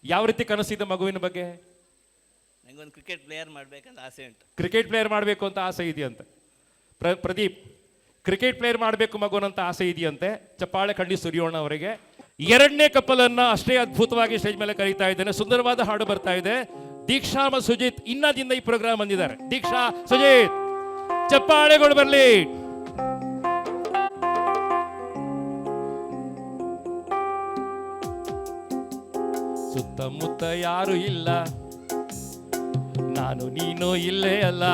ಯಾವ ರೀತಿ ಕನಸಿದೆ ಮಗುವಿನ ಬಗ್ಗೆ? ನಂಗೊಂದು ಕ್ರಿಕೆಟ್ ಪ್ಲೇಯರ್ ಮಾಡಬೇಕಂತ ಆಸೆ ಉಂಟು. ಕ್ರಿಕೆಟ್ ಪ್ಲೇಯರ್ ಮಾಡಬೇಕು ಅಂತ ಆಸೆ ಇದೆಯಂತೆ. ಪ್ರದೀಪ್, ಕ್ರಿಕೆಟ್ ಪ್ಲೇಯರ್ ಮಾಡಬೇಕು ಮಗುವಂತ ಆಸೆ ಇದೆಯಂತೆ. ಚಪ್ಪಾಳೆ ಖಂಡಿ ಸುರಿಯೋಣ ಅವರಿಗೆ. ಎರಡನೇ ಕಪಲನ್ನ ಅಷ್ಟೇ ಅದ್ಭುತವಾಗಿ ಸ್ಟೇಜ್ ಮೇಲೆ ಕರೀತಾ ಇದ್ದೇನೆ. ಸುಂದರವಾದ ಹಾಡು ಬರ್ತಾ ಇದೆ. ದೀಕ್ಷಾ ಮತ್ತು ಸುಜಿತ್ ಇನ್ನದಿಂದ ಈ ಪ್ರೋಗ್ರಾಮ್ ಬಂದಿದ್ದಾರೆ. ದೀಕ್ಷಾ, ಸುಜಿತ್, ಚಪ್ಪಾಳೆಗಳು ಬರಲಿ. ಸುತ್ತಮುತ್ತ ಯಾರು ಇಲ್ಲ, ನಾನು ನೀನು ಇಲ್ಲೇ ಅಲ್ಲ.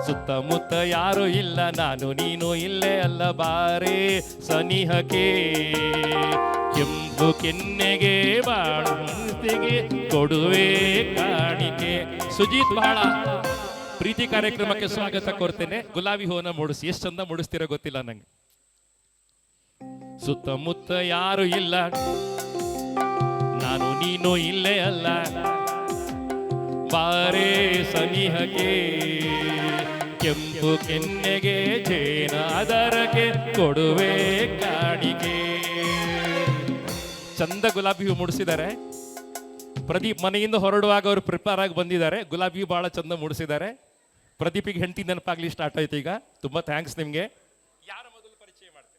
ಸುತ್ತಮುತ್ತ ಯಾರು ಇಲ್ಲ, ನಾನು ನೀನು ಇಲ್ಲೇ ಅಲ್ಲ. ಬಾರೆ ಸನಿಹಕ್ಕೆ ಕೆಂಪು ಕೆನ್ನೆಗೆ ಬಾಳಿಗೆ ಕೊಡುವೆ ಕಾಣಿಕೆ. ಸುಜಿತ್, ಬಹಳ ಪ್ರೀತಿ ಕಾರ್ಯಕ್ರಮಕ್ಕೆ ಸ್ವಾಗತ ಕೋರ್ತೇನೆ. ಗುಲಾಬಿ ಹೂವನ್ನ ಮೂಡಿಸಿ. ಎಷ್ಟು ಚಂದ ಮೂಡಿಸ್ತಿರೋ ಗೊತ್ತಿಲ್ಲ ನಂಗೆ. ಸುತ್ತಮುತ್ತ ಯಾರು ಇಲ್ಲ, ನಾನು ನೀನು ಇಲ್ಲೇ ಅಲ್ಲ. ಬಾರೆ ಸನಿಹಕ್ಕೆ ಕೆಂಪು ಕೆನ್ನೆಗೆ ಜೇನಾದರಕ್ಕೆ ಕೊಡುವೆ ಕಾಣಿಕೆ. ಚಂದ ಗುಲಾಬಿ ಹೂ ಮೂಡಿಸಿದ್ದಾರೆ. ಪ್ರದೀಪ್ ಮನೆಯಿಂದ ಹೊರಡುವಾಗ ಅವರು ಪ್ರಿಪೇರ್ ಆಗಿ ಬಂದಿದ್ದಾರೆ. ಗುಲಾಬಿ ಹೂ ಬಹಳ ಚಂದ ಮೂಡಿಸಿದ್ದಾರೆ. ಪ್ರದೀಪಿಗೆ ಹೆಂಡತಿ ನೆನಪಾಗ್ಲಿ ಸ್ಟಾರ್ಟ್ ಆಯ್ತು ಈಗ. ತುಂಬಾ ಥ್ಯಾಂಕ್ಸ್ ನಿಮ್ಗೆ. ಯಾರ ಮೊದಲು ಪರಿಚಯ ಮಾಡ್ತೀನಿ?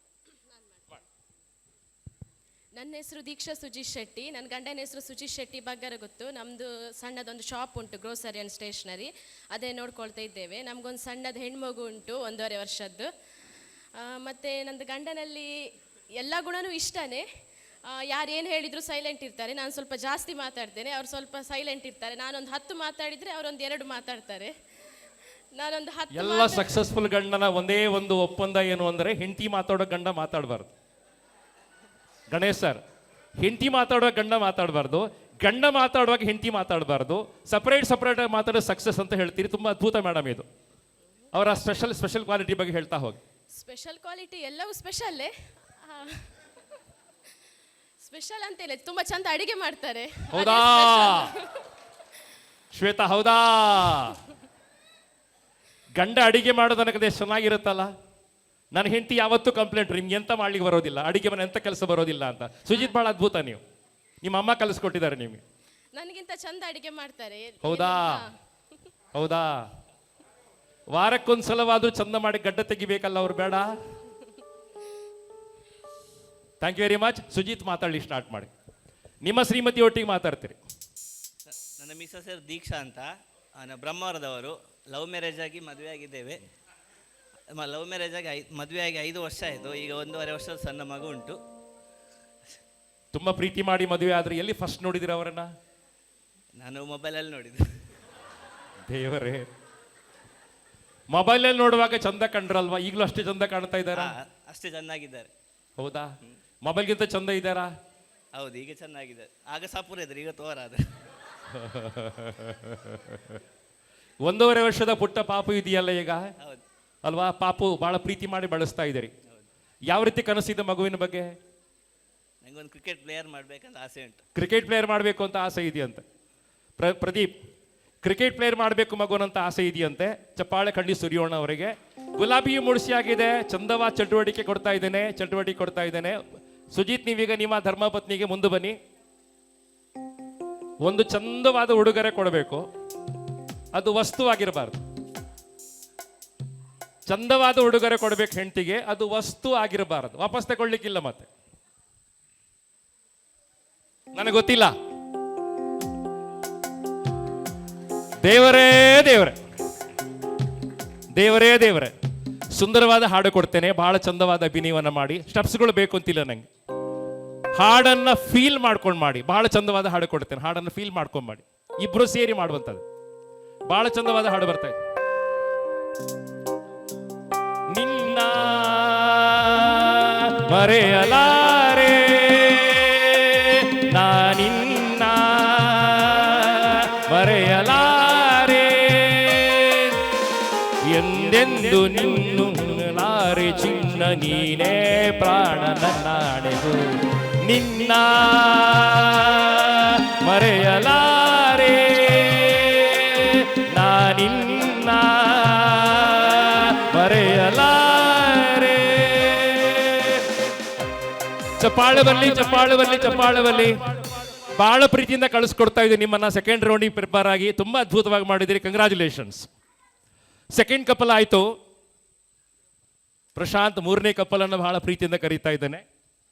ನನ್ನ ಹೆಸರು ದೀಕ್ಷಾ ಸುಜಿತ್ ಶೆಟ್ಟಿ. ನನ್ನ ಗಂಡನ ಹೆಸರು ಸುಜಿತ್ ಶೆಟ್ಟಿ ಬಗ್ಗರ ಗೊತ್ತು. ನಮ್ಮದು ಸಣ್ಣದೊಂದು ಶಾಪ್ ಉಂಟು, ಗ್ರೋಸರಿ ಆ್ಯಂಡ್ ಸ್ಟೇಷನರಿ. ಅದೇ ನೋಡ್ಕೊಳ್ತಾ ಇದ್ದೇವೆ. ನಮಗೊಂದು ಸಣ್ಣದು ಹೆಣ್ಮಗು ಉಂಟು, 1.5 ವರ್ಷದ್ದು. ಮತ್ತು ನಂದು ಗಂಡನಲ್ಲಿ ಎಲ್ಲ ಗುಣನೂ ಇಷ್ಟನೇ. ಯಾರು ಏನು ಹೇಳಿದ್ರು ಸೈಲೆಂಟ್ ಇರ್ತಾರೆ. ನಾನು ಸ್ವಲ್ಪ ಜಾಸ್ತಿ ಮಾತಾಡ್ತೇನೆ, ಅವ್ರು ಸ್ವಲ್ಪ ಸೈಲೆಂಟ್ ಇರ್ತಾರೆ. ನಾನೊಂದು 10 ಮಾತಾಡಿದರೆ ಅವರೊಂದು 2 ಮಾತಾಡ್ತಾರೆ. ನಾನೊಂದು 10 ಎಲ್ಲ ಸಕ್ಸಸ್ಫುಲ್ ಗಂಡನ ಒಂದೇ ಒಂದು ಒಪ್ಪಂದ ಏನು ಅಂದರೆ, ಹೆಂಡತಿ ಮಾತಾಡೋ ಗಂಡ ಮಾತಾಡಬಾರ್ದು. ಗಣೇಶ್ ಸರ್, ಹೆಂಡತಿ ಮಾತಾಡುವಾಗ ಗಂಡ ಮಾತಾಡಬಾರ್ದು, ಗಂಡ ಮಾತಾಡುವಾಗ ಹೆಂಡತಿ ಮಾತಾಡಬಾರ್ದು. ಸಪ್ರೇಟ್ ಆಗಿ ಮಾತಾಡೋ ಸಕ್ಸಸ್ ಅಂತ ಹೇಳ್ತೀರಿ. ತುಂಬ ಅದ್ಭುತ ಮೇಡಮ್ ಇದು. ಅವರ ಸ್ಪೆಷಲ್ ಕ್ವಾಲಿಟಿ ಬಗ್ಗೆ ಹೇಳ್ತಾ ಹೋಗಿ. ಸ್ಪೆಷಲ್ ಕ್ವಾಲಿಟಿ ಎಲ್ಲವೂ ಸ್ಪೆಷಲ್ಲೇ. ಸ್ಪೆಷಲ್ ಅಂತ ಇಲ್ಲ, ತುಂಬ ಚಂದ ಅಡಿಗೆ ಮಾಡ್ತಾರೆ. ಹೌದಾ ಶ್ವೇತಾ? ಹೌದಾ? ಗಂಡ ಅಡಿಗೆ ಮಾಡೋದು ನನಗೆ ಚೆನ್ನಾಗಿರುತ್ತಲ್ಲ. ನನ್ನ ಹೆಂಡತಿ ಯಾವತ್ತೂ ಕಂಪ್ಲೇಂಟ್, ನಿಮ್ಗೆ ಎಂತ ಮಾಡ್ಲಿಕ್ಕೆ ಬರೋದಿಲ್ಲ, ಅಡಿಗೆ ಮನೆ ಎಂತ ಕೆಲಸ ಬರೋದಿಲ್ಲ ಅಂತ. ಸುಜಿತ್, ಬಹಳ ಅದ್ಭುತ ನೀವು. ನಿಮ್ಮ ಅಮ್ಮ ಕಲಿಸ್ಕೊಟ್ಟಿದ್ದಾರೆ ನಿಮಗೆ. ನನಗಿಂತ ಚಂದ ಅಡಿಗೆ ಮಾಡ್ತಾರೆ. ಹೌದಾ? ಹೌದಾ? ವಾರಕ್ಕೊಂದ್ಸಲವಾದ್ರೂ ಚಂದ ಮಾಡಿ ಗಡ್ಡ ತೆಗಿಬೇಕಲ್ಲ ಅವ್ರು, ಬೇಡ? Thank you very much. Sujith, ಮಾತಾಡಲಿ ಸ್ಟಾರ್ಟ್ ಮಾಡಿ. ನಿಮ್ಮ ಶ್ರೀಮತಿ ಒಟ್ಟಿಗೆ ಮಾತಾಡ್ತೀರಿ. ನನ್ನ ಮಿಸಸ್ ಹೆಸರು ದೀಕ್ಷಾ ಅಂತ. ನಾನು ಬ್ರಹ್ಮಾವರದವರು. ಲವ್ ಮ್ಯಾರೇಜ್ ಆಗಿ ಮದುವೆ ಆಗಿದ್ದೇವೆ. ಲವ್ ಮ್ಯಾರೇಜ್ ಆಗಿ ಮದುವೆ ಆಗಿ 5 ವರ್ಷ ಆಯಿತು. ಈಗ 1.5 ವರ್ಷದ ಸಣ್ಣ ಮಗು ಉಂಟು. ತುಂಬಾ ಪ್ರೀತಿ ಮಾಡಿ ಮದುವೆ ಆದ್ರೆ ಎಲ್ಲಿ ಫಸ್ಟ್ ನೋಡಿದಿರ ಅವರನ್ನ? ನಾನು ಮೊಬೈಲಲ್ಲಿ ನೋಡಿದ್ದು. ದೇವರೇ, ಮೊಬೈಲಲ್ಲಿ ನೋಡುವಾಗ ಚಂದ ಕಂಡ್ರಲ್ವಾ? ಈಗಲೂ ಅಷ್ಟೇ ಚಂದ ಕಾಣ್ತಾ ಇದ್ದಾರಾ? ಅಷ್ಟೇ ಚೆನ್ನಾಗಿದ್ದಾರೆ. ಹೌದಾ? ಮೊಬೈಲ್ಗಿಂತ ಚಂದ ಇದ್ದಾರಾ? ಹೌದು, ಈಗ ಚೆನ್ನಾಗಿದ್ದಾರೆ. ಆಗ ಸಪೂರ ಇದ್ರು, ಈಗ ತೋರಾದ. 1.5 ವರ್ಷದ ಪುಟ್ಟ ಪಾಪು ಇದೆಯಲ್ಲ ಈಗ, ಹೌದು ಅಲ್ವಾ? ಪಾಪು ಬಹಳ ಪ್ರೀತಿ ಮಾಡಿ ಬಳಸ್ತಾ ಇದ್ದೀರಿ. ಯಾವ ರೀತಿ ಕನಸಿದೆ ಮಗುವಿನ ಬಗ್ಗೆ? ನಂಗೊಂದು ಕ್ರಿಕೆಟ್ ಪ್ಲೇಯರ್ ಮಾಡಬೇಕಂತ ಆಸೆ ಉಂಟು. ಕ್ರಿಕೆಟ್ ಪ್ಲೇಯರ್ ಮಾಡಬೇಕು ಅಂತ ಆಸೆ ಇದೆಯಂತೆ. ಪ್ರದೀಪ್, ಕ್ರಿಕೆಟ್ ಪ್ಲೇಯರ್ ಮಾಡಬೇಕು ಮಗುವಂತ ಆಸೆ ಇದೆಯಂತೆ. ಚಪ್ಪಾಳೆ ಖಂಡಿ ಸುರಿಯೋಣ ಅವರಿಗೆ. ಗುಲಾಬಿ ಮೂಡಿಸಿ ಆಗಿದೆ. ಚಂದವಾದ ಚಟುವಟಿಕೆ ಕೊಡ್ತಾ ಇದ್ದೇನೆ. ಸುಜಿತ್, ನೀವೀಗ ನಿಮ್ಮ ಧರ್ಮಪತ್ನಿಗೆ ಮುಂದೆ ಬನ್ನಿ. ಒಂದು ಚಂದವಾದ ಉಡುಗೊರೆ ಕೊಡಬೇಕು. ಅದು ವಸ್ತುವಾಗಿರಬಾರ್ದು. ಚಂದವಾದ ಉಡುಗೊರೆ ಕೊಡಬೇಕು ಹೆಂಡತಿಗೆ, ಅದು ವಸ್ತು ಆಗಿರಬಾರದು. ವಾಪಸ್ ತಗೊಳ್ಳಿಕ್ಕಿಲ್ಲ ಮತ್ತೆ. ನನಗೆ ಗೊತ್ತಿಲ್ಲ. ದೇವರೇ ಸುಂದರವಾದ ಹಾಡು ಕೊಡ್ತೇನೆ. ಬಹಳ ಚಂದವಾದ ಅಭಿನಯವನ್ನ ಮಾಡಿ. ಸ್ಟೆಪ್ಸ್ಗಳು ಬೇಕು ಅಂತಿಲ್ಲ ನಂಗೆ. ಹಾಡನ್ನ ಫೀಲ್ ಮಾಡ್ಕೊಂಡು ಮಾಡಿ. ಬಹಳ ಚಂದವಾದ ಹಾಡು ಕೊಡ್ತೇನೆ. ಹಾಡನ್ನ ಫೀಲ್ ಮಾಡ್ಕೊಂಡು ಮಾಡಿ. ಇಬ್ರು ಸೇರಿ ಮಾಡುವಂಥದ್ದು. ಬಹಳ ಚಂದವಾದ ಹಾಡು ಬರ್ತಾ ಇದೆ. ನಿನ್ನ ಮರೆಯಲಾರೆ ನಾನಿನ್ನ ಮರೆಯಲಾರೆ ಎಂದೆಂದು ನಿನ್ನು ಲಾರೆ ಚಿನ್ನ ನೀನೇ ಪ್ರಾಣ ನನ್ನಾಣೆಗೂ ನಿನ್ನ ಮರೆಯಲಾರೆ ನಾನಿನ್ನ ಮರೆಯಲಾರೆ. ಚಪ್ಪಾಳೆ ಬರಲಿ. ಬಹಳ ಪ್ರೀತಿಯಿಂದ ಕಳಿಸ್ಕೊಡ್ತಾ ಇದ್ದೀನಿ ನಿಮ್ಮನ್ನ ಸೆಕೆಂಡ್ ರೌಂಡಿಗೆ ಪ್ರಿಪೇರ್ ಆಗಿ ತುಂಬಾ ಅದ್ಭುತವಾಗಿ ಮಾಡಿದ್ದೀರಿ, ಕಂಗ್ರ್ಯಾಚುಲೇಷನ್ಸ್. ಸೆಕೆಂಡ್ ಕಪಲ್ ಆಯಿತು. ಪ್ರಶಾಂತ್ ಮೂರನೇ ಕಪಲ್ ಅನ್ನು ಬಹಳ ಪ್ರೀತಿಯಿಂದ ಕರೀತಾ ಇದ್ದೇನೆ.